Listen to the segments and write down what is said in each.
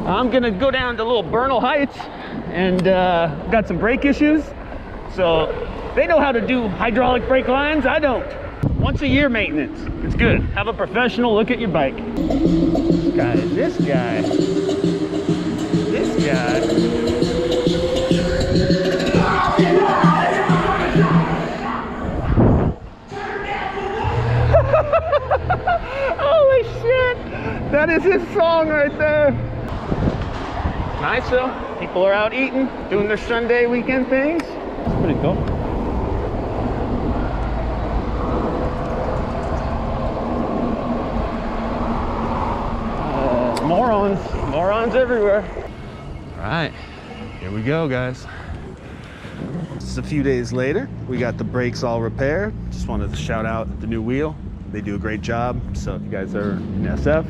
I'm gonna go down to little Bernal Heights and got some brake issues. So they know how to do hydraulic brake lines. I don't. Once a year maintenance. It's good. Have a professional look at your bike. This guy. Holy shit! That is his song right there. Nice though. People are out eating, doing their Sunday weekend things. It's pretty cool. Morons everywhere. All right, here we go, guys. Just a few days later, we got the brakes all repaired. Just wanted to shout out the new wheel. They do a great job. So if you guys are in SF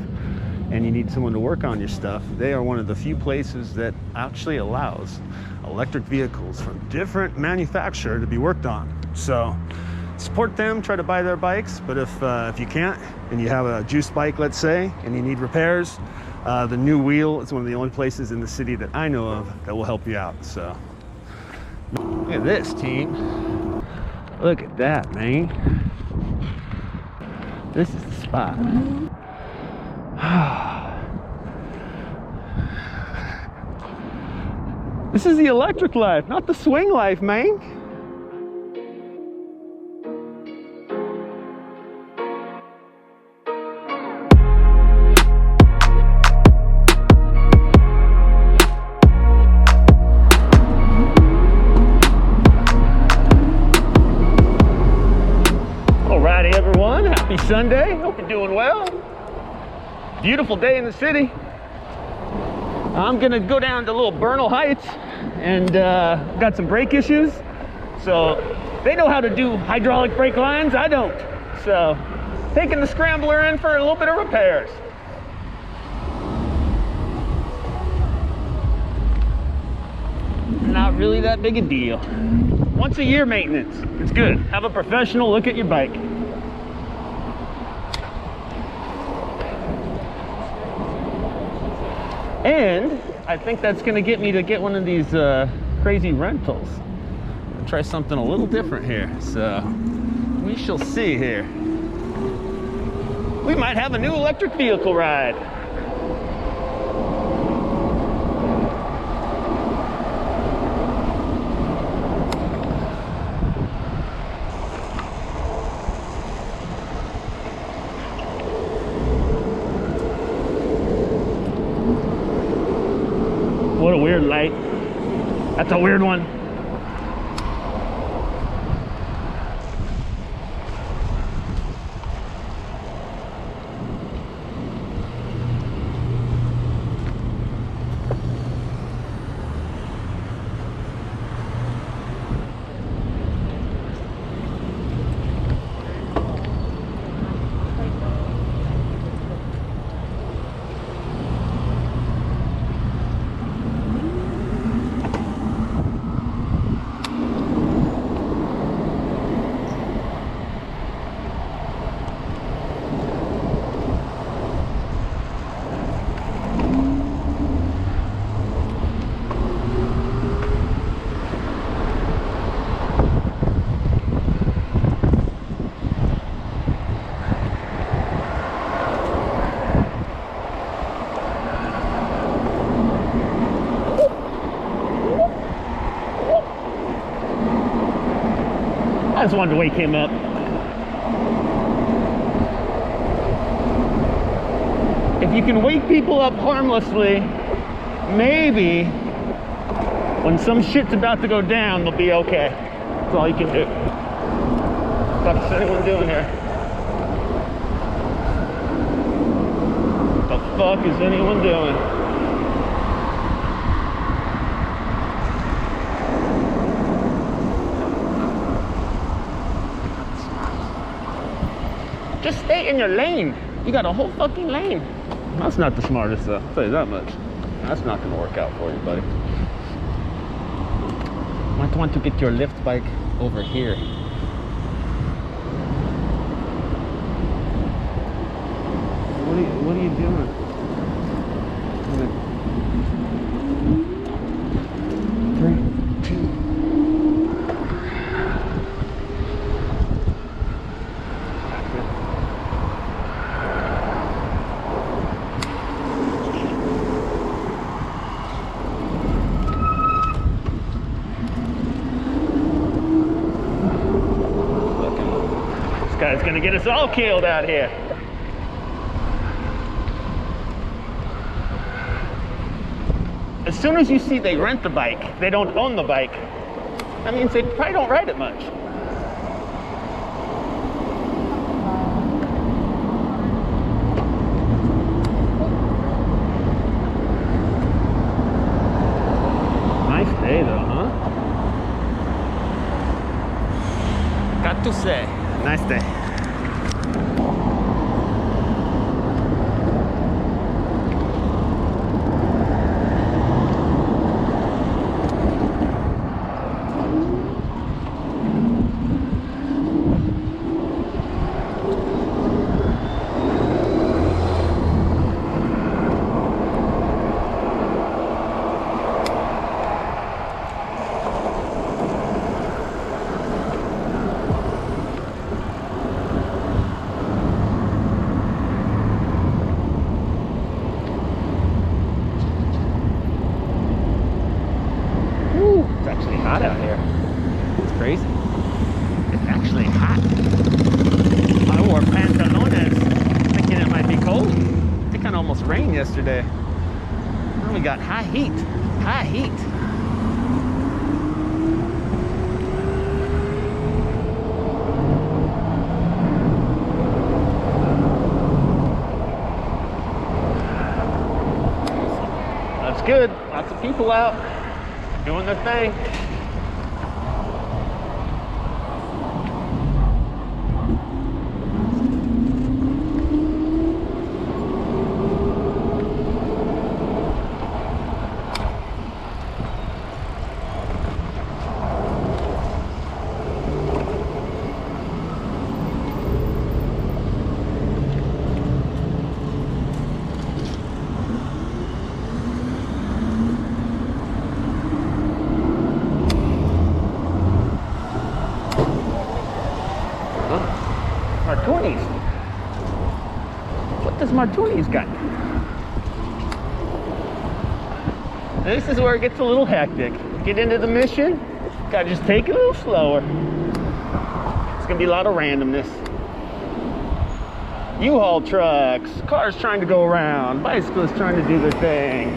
and you need someone to work on your stuff, they are one of the few places that actually allows electric vehicles from different manufacturer to be worked on. So support them, try to buy their bikes. But if you can't and you have a juice bike, let's say, and you need repairs, the new wheel is one of the only places in the city that I know of that will help you out. So look at this, team. Look at that, man. This is the spot. This is the electric life, not the swing life, man. Alrighty, everyone. Happy Sunday. Hope you're doing well. Beautiful day in the city. I'm gonna go down to little Bernal Heights and got some brake issues. So they know how to do hydraulic brake lines. I don't. So taking the Scrambler in for a little bit of repairs. Not really that big a deal. Once a year maintenance. It's good. Have a professional look at your bike. And I think that's gonna get me to get one of these crazy rentals. Try something a little different here. So we shall see here. We might have a new electric vehicle ride. What a weird light. That's a weird one. I just wanted to wake him up. If you can wake people up harmlessly, maybe when some shit's about to go down, they'll be okay. That's all you can do. What's anyone doing here? What the fuck is anyone doing? Just stay in your lane. You got a whole fucking lane. That's not the smartest though, I'll tell you that much. That's not gonna work out for you, buddy. Might want to get your lift bike over here. What are you doing? It's gonna get us all killed out here. As soon as you see they rent the bike, they don't own the bike, that means they probably don't ride it much. Nice day though, huh? Got to say, nice day. Out here. It's crazy. It's actually hot. I wore pantalones thinking it might be cold. It kind of almost rained yesterday. Now we got high heat. High heat. That's good. Lots of people out doing their thing. Martuni's. What does Martuni's got? This is where it gets a little hectic. Get into the mission, gotta just take it a little slower. It's gonna be a lot of randomness. U-Haul trucks, cars trying to go around, bicyclists trying to do their thing.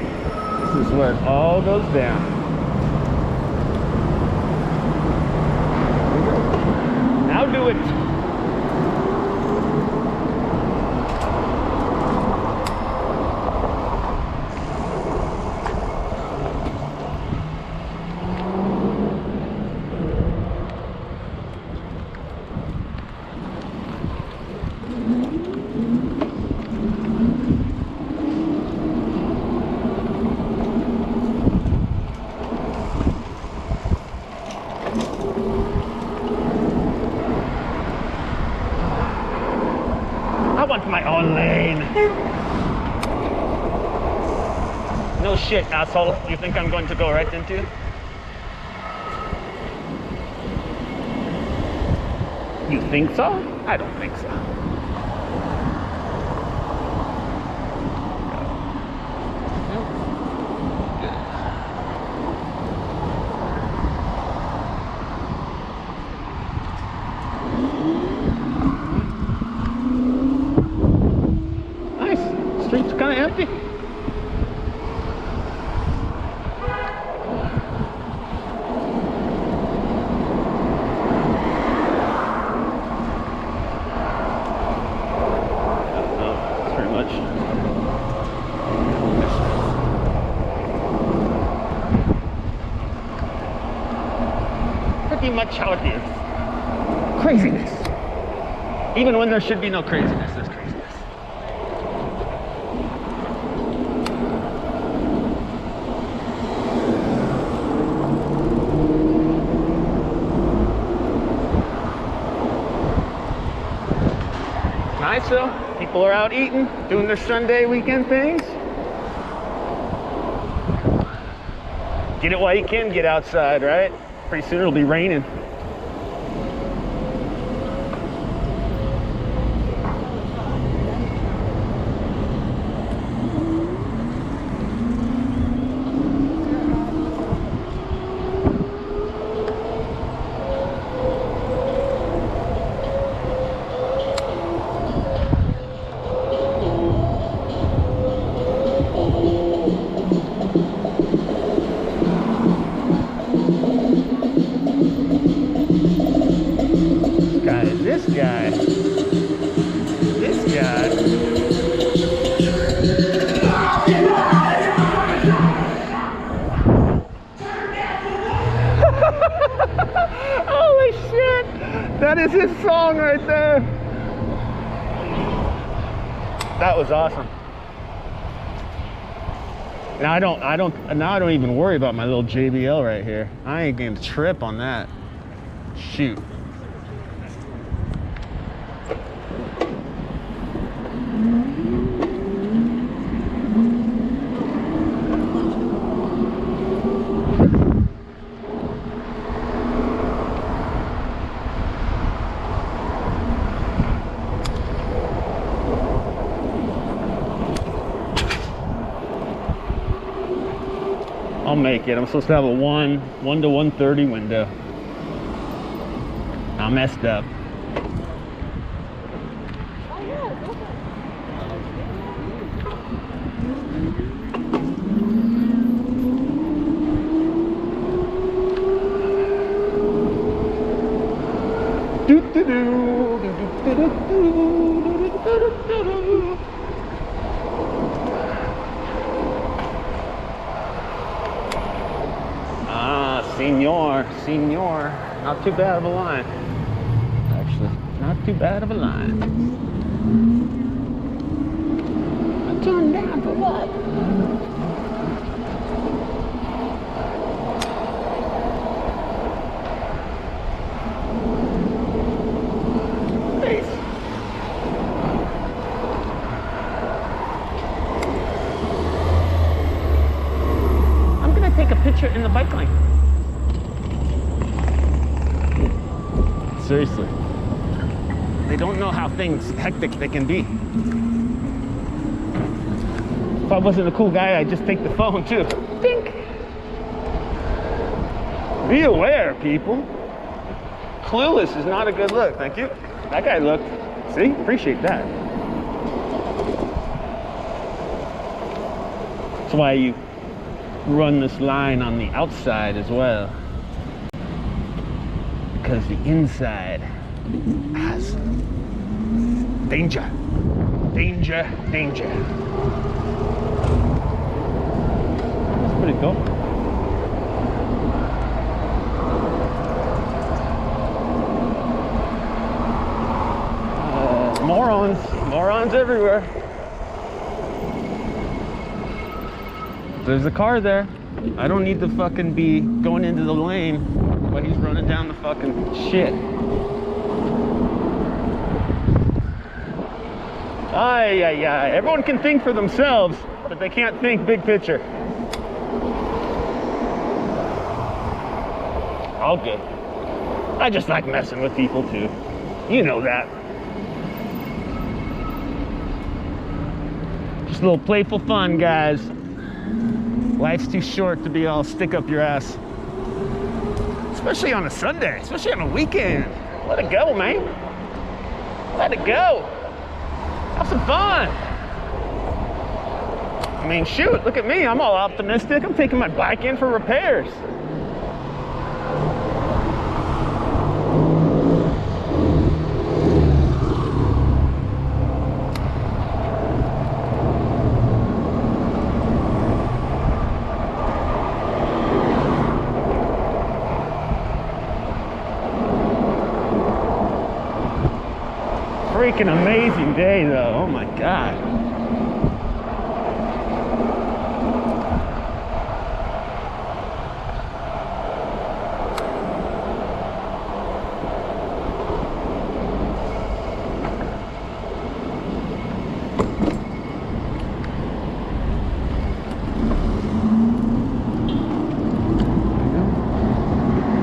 This is where it all goes down. Now do it. My own lane. No shit, asshole. You think I'm going to go right into? You think so? I don't think so. Street's kind of empty. That's pretty much. Pretty much how it is. Craziness. Even when there should be no craziness, there's craziness. Nice though. People are out eating, doing their Sunday weekend things. Get it while you can get outside, right? Pretty soon it'll be raining. is his song right there. That was awesome. Now I don't even worry about my little JBL right here. I ain't going to trip on that. Shoot. I'll make it. I'm supposed to have a 1 to 130 window. I messed up. Senor, not too bad of a line. Actually, not too bad of a line. I turned down for what? Nice. I'm gonna take a picture in the bike lane. Seriously. They don't know how hectic they can be. If I wasn't a cool guy, I'd just take the phone too. Dink. Be aware, people. Clueless is not a good look. Thank you. That guy looked. See? Appreciate that. That's why you run this line on the outside as well. Because the inside has danger, danger, danger. That's pretty cool. Morons everywhere. There's a car there. I don't need to fucking be going into the lane while he's running down the fucking shit. Ay, ay, ay. Everyone can think for themselves, but they can't think big picture. All good. I just like messing with people too. You know that. Just a little playful fun, guys. Life's too short to be all stick up your ass. Especially on a Sunday, especially on a weekend. Let it go, man. Let it go. Have some fun. I mean, shoot, look at me. I'm all optimistic. I'm taking my bike in for repairs. Freaking amazing day though, oh my God.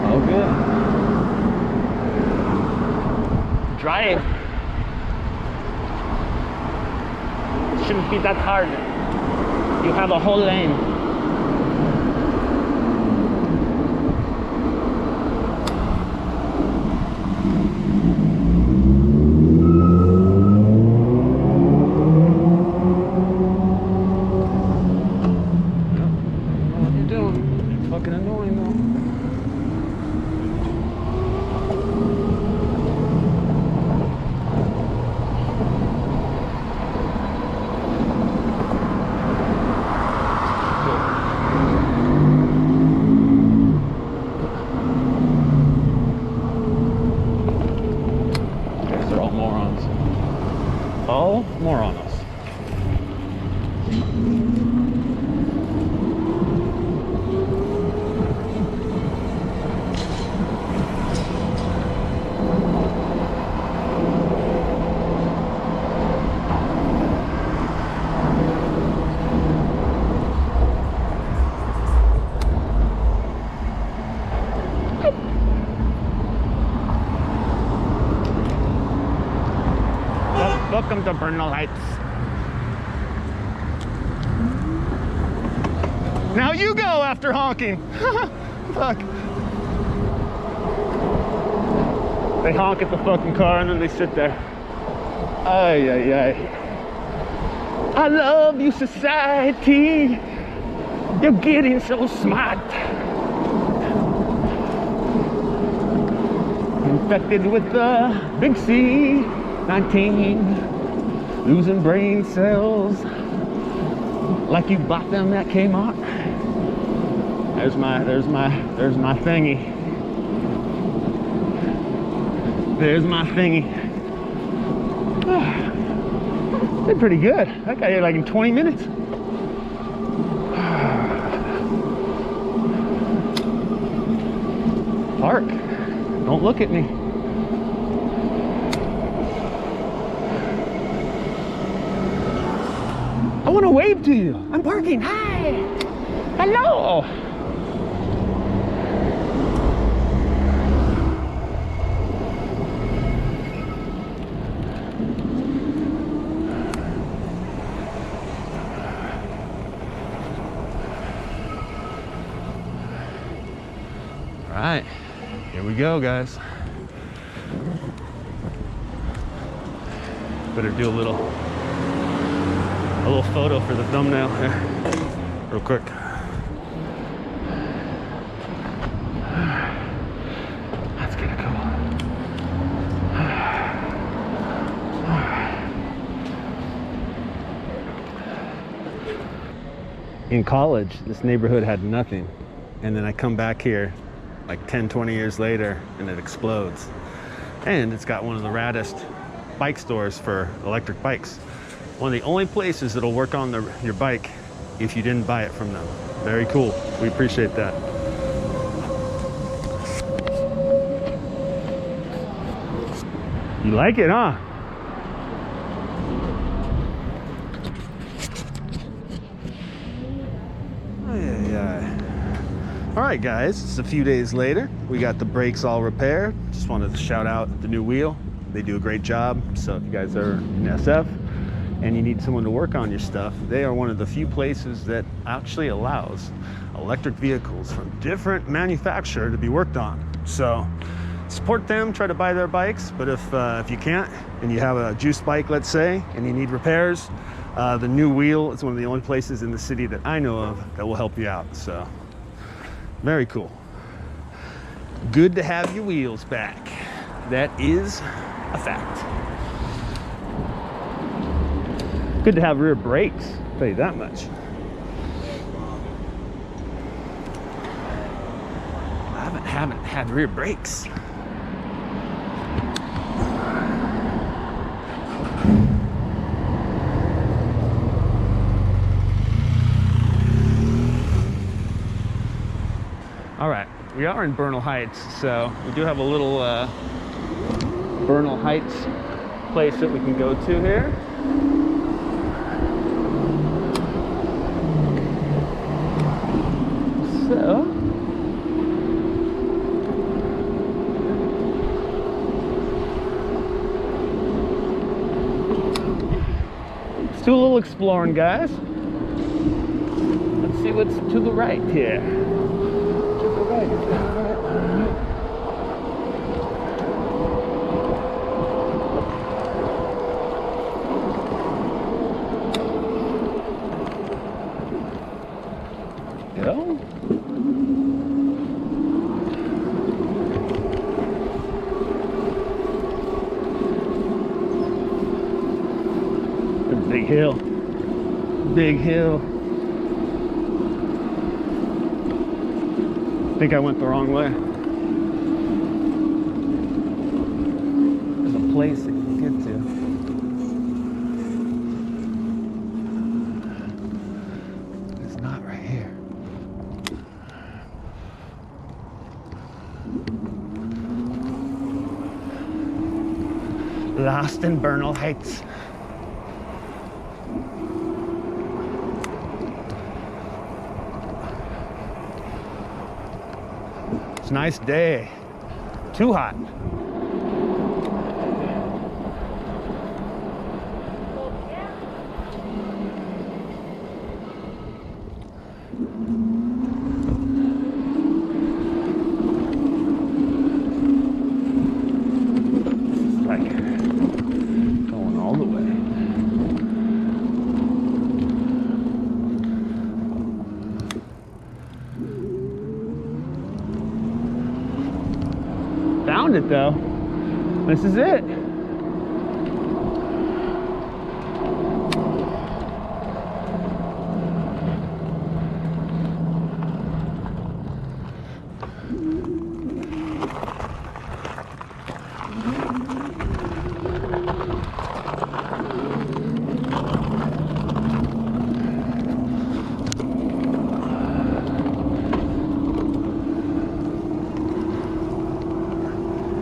All good. Drive. Shouldn't be that hard. You have a whole lane. What are you doing? You're fucking annoying though. Welcome to Bernal Heights. Now you go after honking. Fuck. They honk at the fucking car and then they sit there. Ay, ay, ay. I love you, society. You're getting so smart. Infected with the big C19. Losing brain cells. Like you bought them at Kmart. There's my thingy. There's my thingy. Did pretty good. That got here like in 20 minutes. Park. Don't look at me. I want to wave to you. I'm parking. Hi. Hello. All right, here we go, guys. Better do a little photo for the thumbnail here, real quick. That's gonna go. In college, this neighborhood had nothing, and then I come back here like 10-20 years later and it explodes, and it's got one of the raddest bike stores for electric bikes. One of the only places that'll work on your bike if you didn't buy it from them. Very cool. We appreciate that. You like it, huh? All right, guys, it's a few days later. We got the brakes all repaired. Just wanted to shout out the new wheel. They do a great job. So if you guys are in SF and you need someone to work on your stuff, they are one of the few places that actually allows electric vehicles from different manufacturers to be worked on. So support them, try to buy their bikes. But if you can't and you have a juice bike, let's say, and you need repairs, the new wheel is one of the only places in the city that I know of that will help you out. So very cool. Good to have your wheels back. That is a fact. Good to have rear brakes, I'll tell you that much. I haven't had rear brakes. All right, we are in Bernal Heights, so we do have a little Bernal Heights place that we can go to here. So, let's do a little exploring, guys. Let's see what's to the right here. Big hill. Big hill. I think I went the wrong way. There's a place that you can get to. It's not right here. Lost in Bernal Heights. It's a nice day. Too hot. Like going all the way. Found it though. This is it.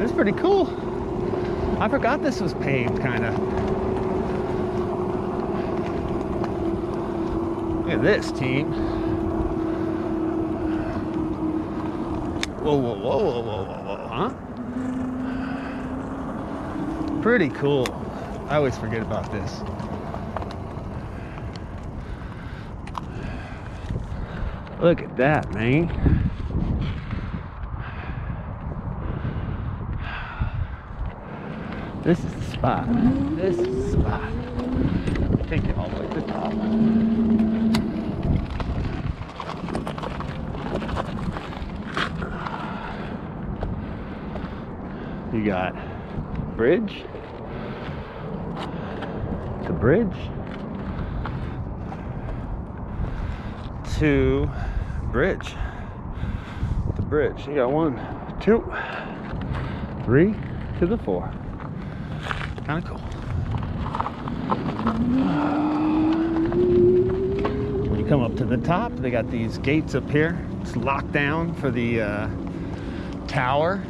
It's pretty cool. I forgot this was paved, kind of. Look at this, team. Whoa, whoa, whoa, whoa, whoa, whoa, whoa, huh? Pretty cool. I always forget about this. Look at that, man. This is the spot. This is the spot. Take it all the way to the top. You got bridge to bridge to bridge to bridge. You got 1, 2, 3 to the 4. Kind of cool. When you come up to the top, they got these gates up here. It's locked down for the tower.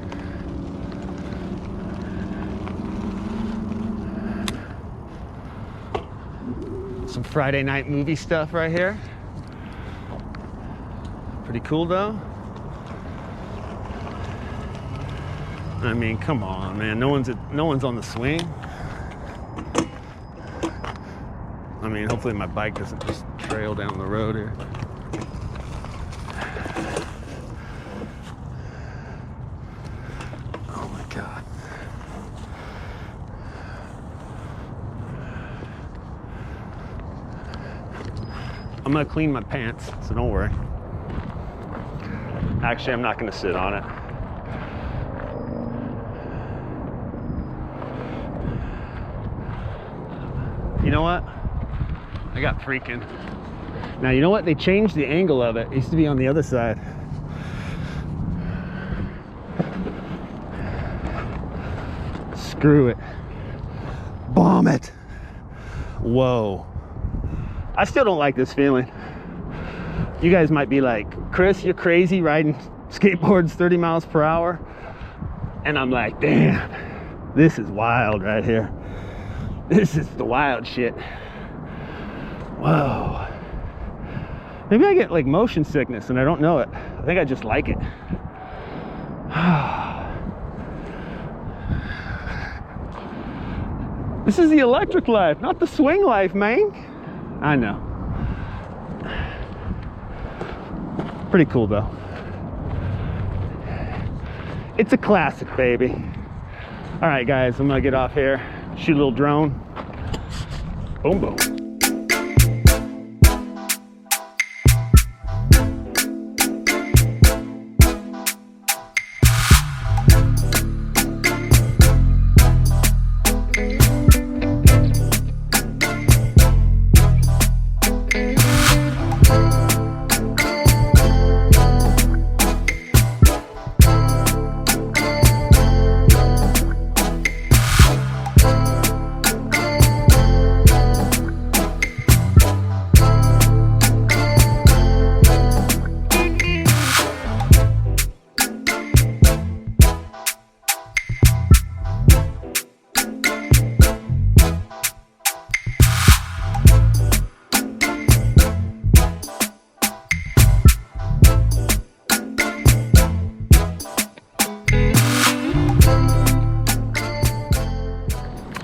Some Friday night movie stuff right here. Pretty cool though. I mean, come on, man. No one's on the swing. I mean, hopefully my bike doesn't just trail down the road here. Oh my God. I'm gonna clean my pants, so don't worry. Actually, I'm not gonna sit on it. You know what? I got freaking. Now, you know what? They changed the angle of it. It used to be on the other side. Screw it. Bomb it. Whoa. I still don't like this feeling. You guys might be like, Chris, you're crazy riding skateboards 30 miles per hour. And I'm like, damn, this is wild right here. This is the wild shit. Whoa. Maybe I get like motion sickness and I don't know it. I think I just like it. This is the electric life, not the swing life, man. I know. Pretty cool though. It's a classic, baby. All right, guys, I'm gonna get off here. Shoot a little drone. Boom, boom.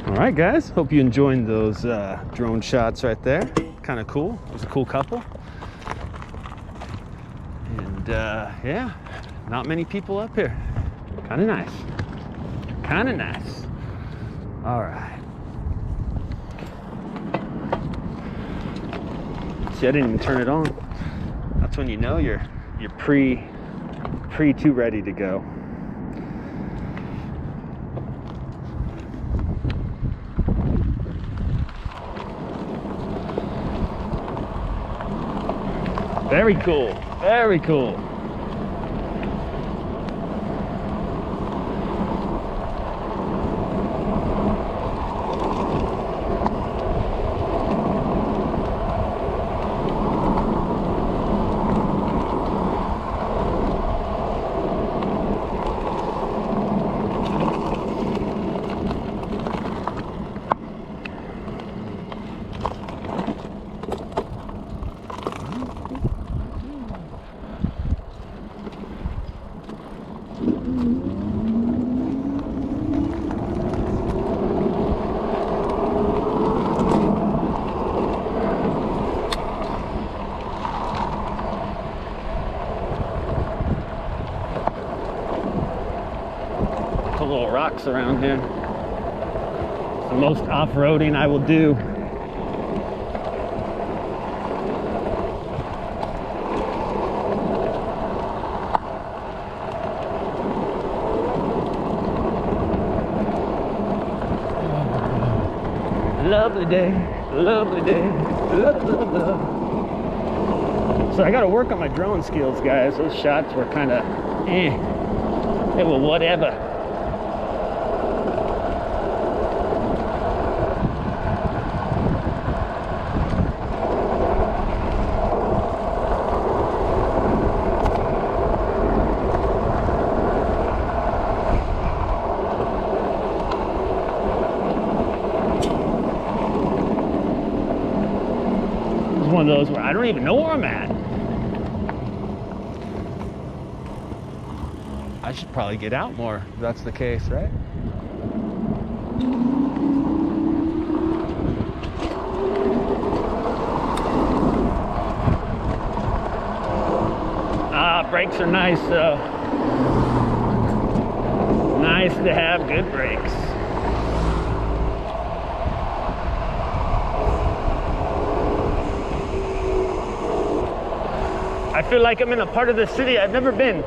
Alright guys, hope you enjoyed those drone shots right there. Kind of cool. It was a cool couple. yeah, not many people up here. Kind of nice. Kind of nice. All right. See, I didn't even turn it on. That's when you know you're pre too ready to go. Very cool. Very cool. Little rocks around here. It's the most off-roading I will do. Lovely day, lovely day, love, love, love. So I got to work on my drone skills, guys. Those shots were kind of they were whatever. One of those where I don't even know where I'm at. I should probably get out more if that's the case, right? Brakes are nice though. Nice to have good brakes. I feel like I'm in a part of the city I've never been.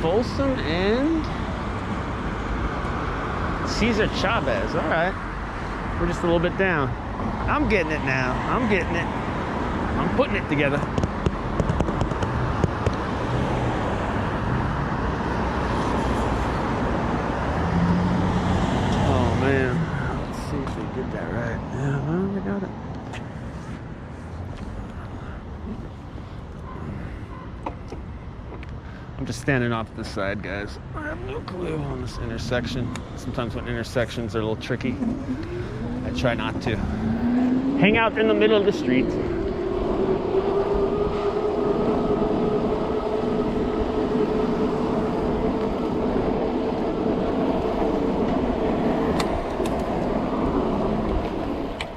Folsom and Cesar Chavez. All right, we're just a little bit down. I'm getting it now. I'm getting it. I'm putting it together. Oh man, let's see if we did that right. Yeah, well, we got it. I'm just standing off the side, guys. I have no clue on this intersection. Sometimes when intersections are a little tricky, I try not to hang out in the middle of the street.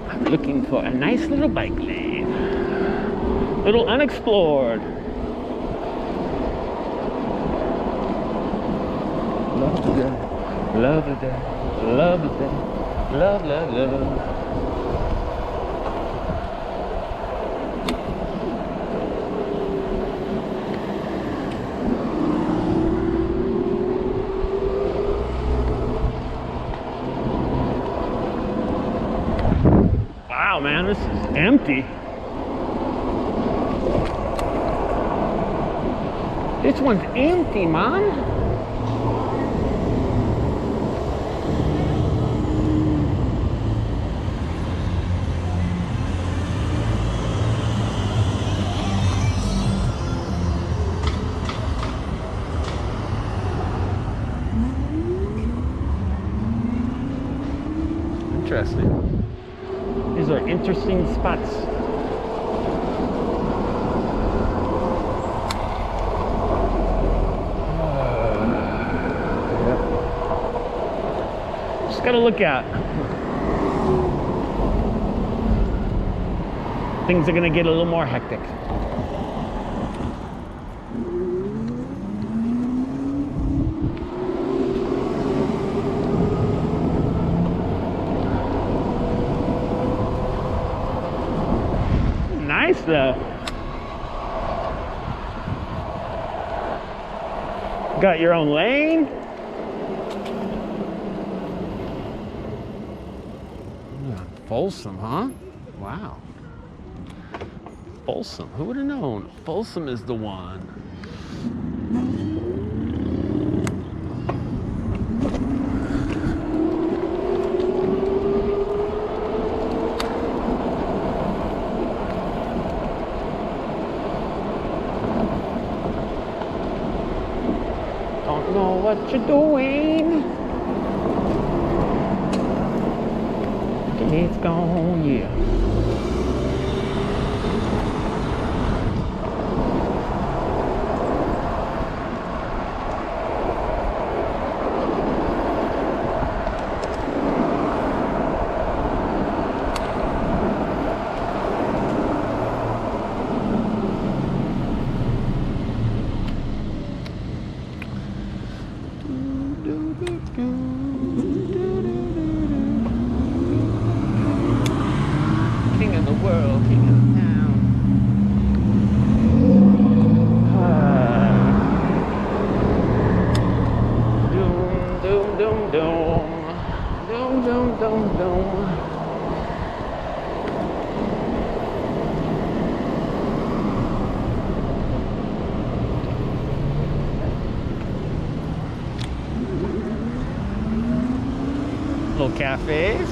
I'm looking for a nice little bike lane. Little unexplored. Love the day, love the day, love the day, love, love, love. Wow, man, this is empty. This one's empty, man. interesting spots. Just gotta look out. Things are gonna get a little more hectic. Nice though. Got your own lane. Yeah, Folsom, huh? Wow. Folsom, who would have known? Folsom is the one. Don't know what you're doing. It's gone, yeah. King of the world, king of the town. Doom, doom, doom, doom. Doom, doom, doom, doom. Little cafes.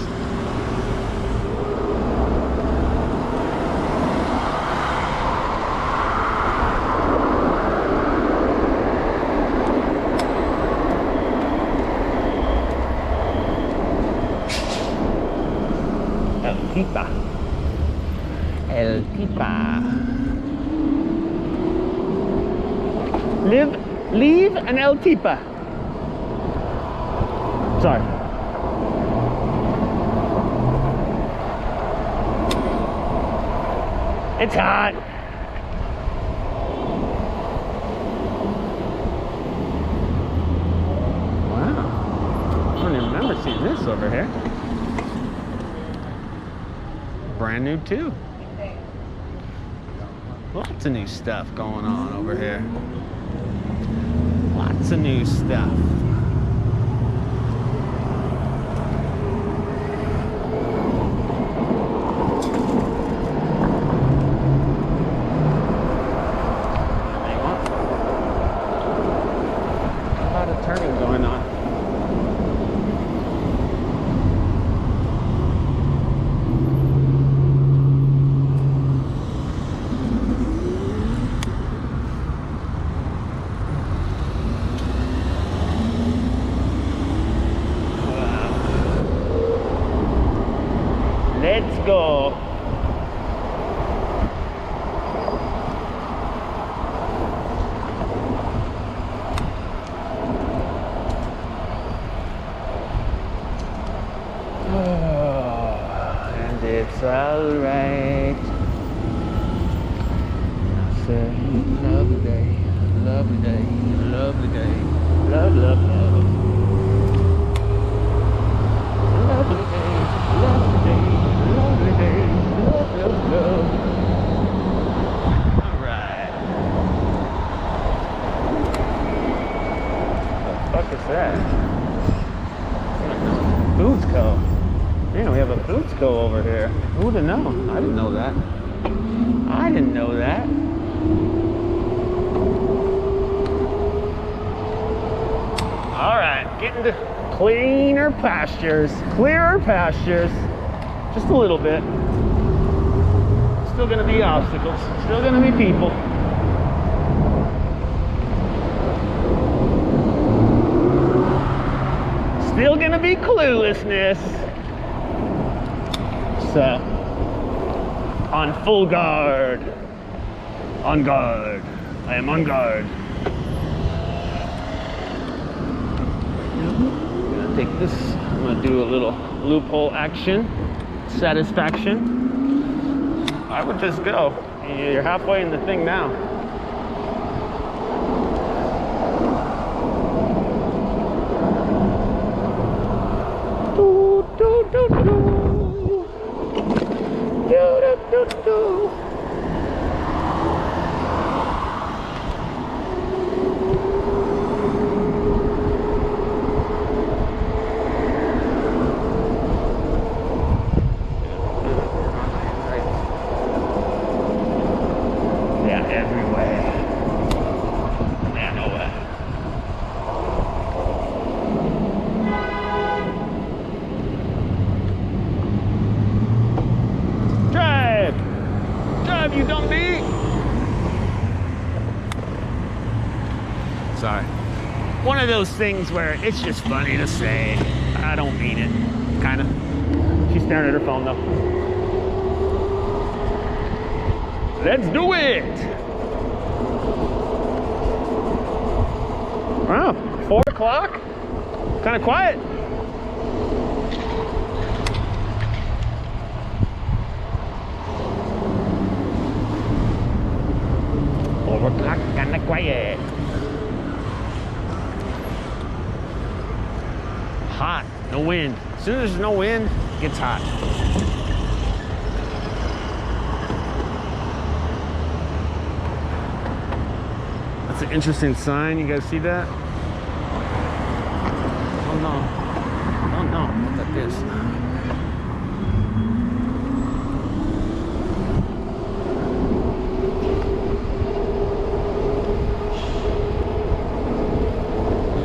El Tipa. Leave an El Tipa. Sorry. It's hot. Wow. I don't even remember seeing this over here. Brand new too. Lots of new stuff going on over here. Lots of new stuff. A lot of turning going on. Let's go. And it's alright. I said, lovely day, lovely day, lovely day, love, love, love. Lovely day, lovely day. Lovely day, love, love, love. All right. What the fuck is that? Foods Co. Man, we have a Foods Co over here. Who would have known? I didn't know that. I didn't know that. All right, getting to cleaner pastures, clearer pastures. Just a little bit. Still gonna be obstacles. Still gonna be people. Still gonna be cluelessness. So, On full guard. On guard. I am on guard. I'm gonna take this. I'm gonna do a little loophole action. Satisfaction. I would just go. You're halfway in the thing now. Do, do, do, do. Do, do, do, do. You dumb bee! Sorry. One of those things where it's just funny to say. I don't mean it. Kinda. She's staring at her phone though. Let's do it! Wow, 4 o'clock? Kinda quiet. Kinda quiet. Hot, no wind. As soon as there's no wind, it gets hot. That's an interesting sign. You guys see that? Oh no. Oh no. Look at this.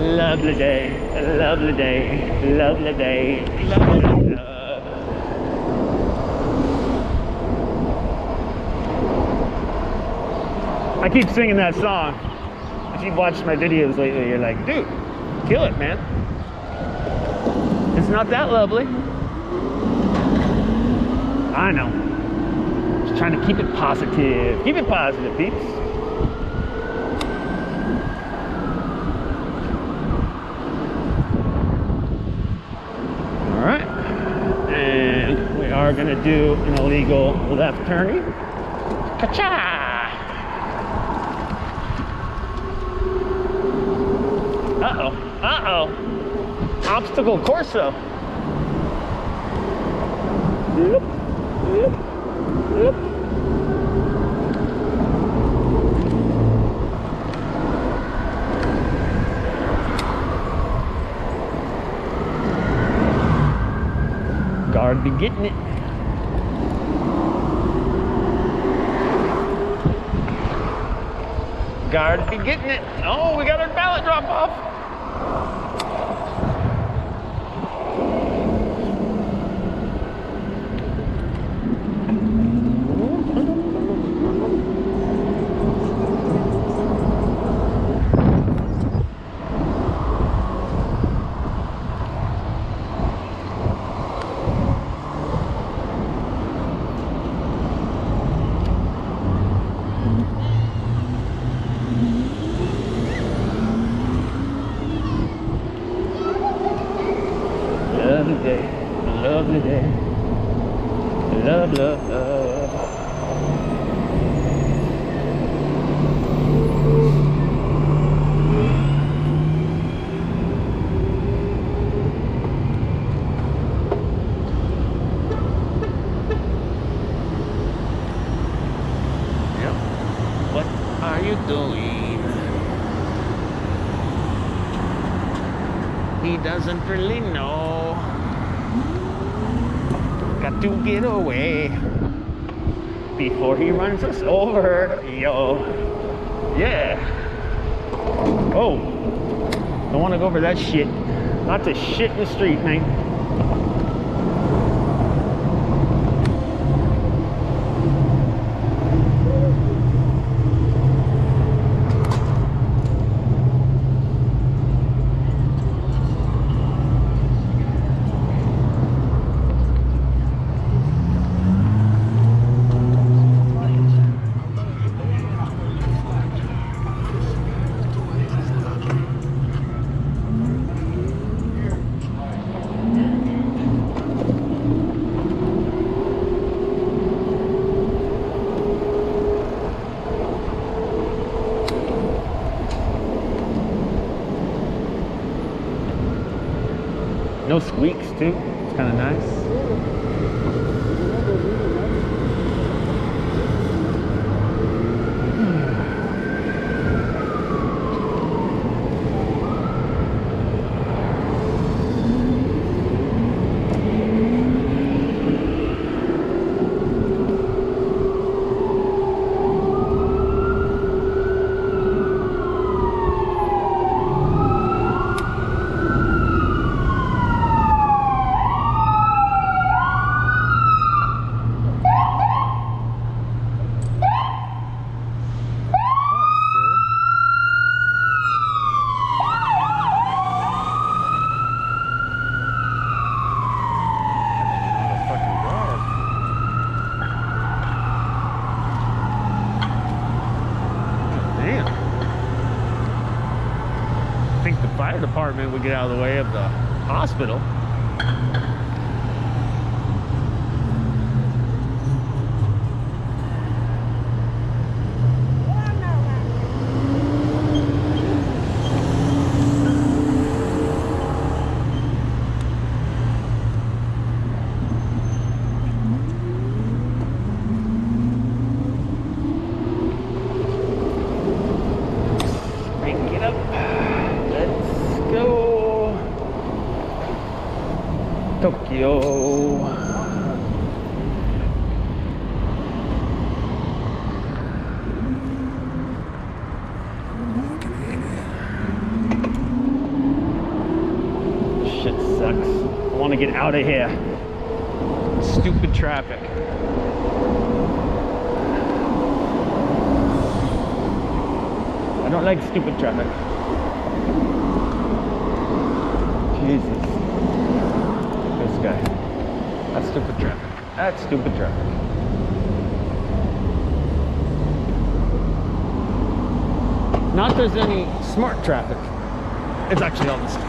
Lovely day, lovely day, lovely day, lovely love. I keep singing that song. If you've watched my videos lately, you're like, dude, kill it, man. It's not that lovely. I know. Just trying to keep it positive. Keep it positive, peeps. Are gonna do an illegal left turning. Ka-cha! Uh-oh, uh-oh. Obstacle Corso. Yep, yep, yep. Guard be getting it. Guard be getting it. Oh, we got our ballot drop off. Lovely day, love, love, love. Yep. What are you doing? He doesn't really know. Got to get away before he runs us over, yo. Yeah. Oh, don't want to go over that shit. Lots of shit in the street, man. No squeaks too. It's kind of nice. Department would get out of the way of the hospital. Crank it up. Tokyo. Shit sucks. I want to get out of here. Stupid traffic. I don't like stupid traffic. Jesus. This guy. That's stupid traffic. That's stupid traffic. Not there's any smart traffic. It's actually all the same.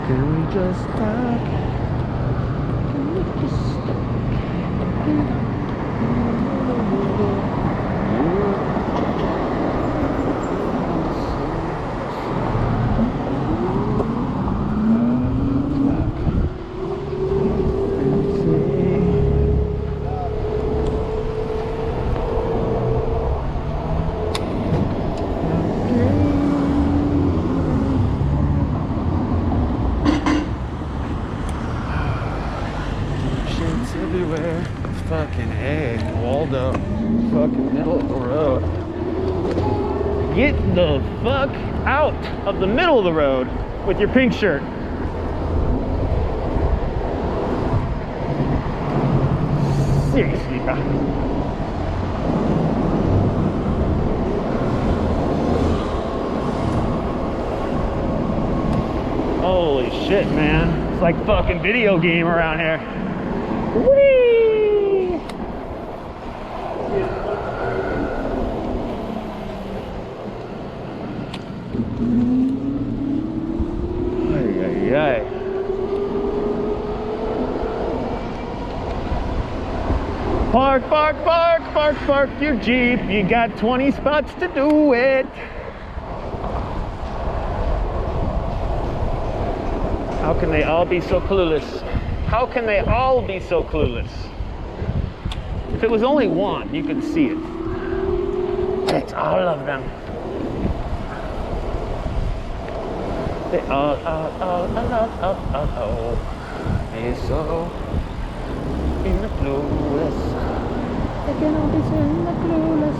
Can we just talk? Can we just everywhere. Fucking egg, Waldo. Fucking middle of the road. Get the fuck out of the middle of the road with your pink shirt. Seriously, bro. Holy shit, man. It's like fucking video game around here. Whee! Ay, ay, ay. Park, park, park, park, park your Jeep. You got 20 spots to do it. How can they all be so clueless? How can they all be so clueless? If it was only one, you could see it. It's all of them. They all is so in the clueless. They can all be in the clueless.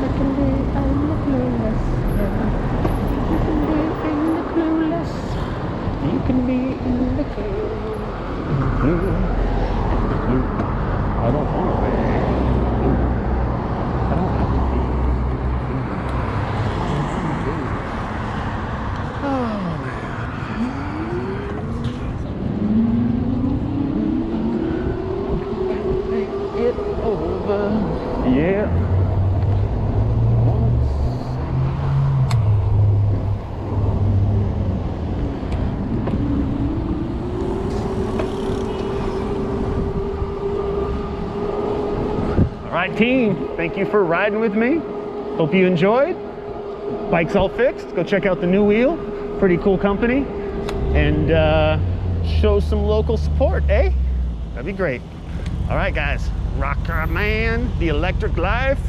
They can be in the clueless. Yeah. You can be in the clueless. You can be in the clue. I don't want to be. I don't have to be. Oh man. Make it over. Yeah. All right, team, thank you for riding with me. Hope you enjoyed. Bike's all fixed. Go check out the new wheel. Pretty cool company. And show some local support, eh? That'd be great. All right, guys. Rocker man, the electric life.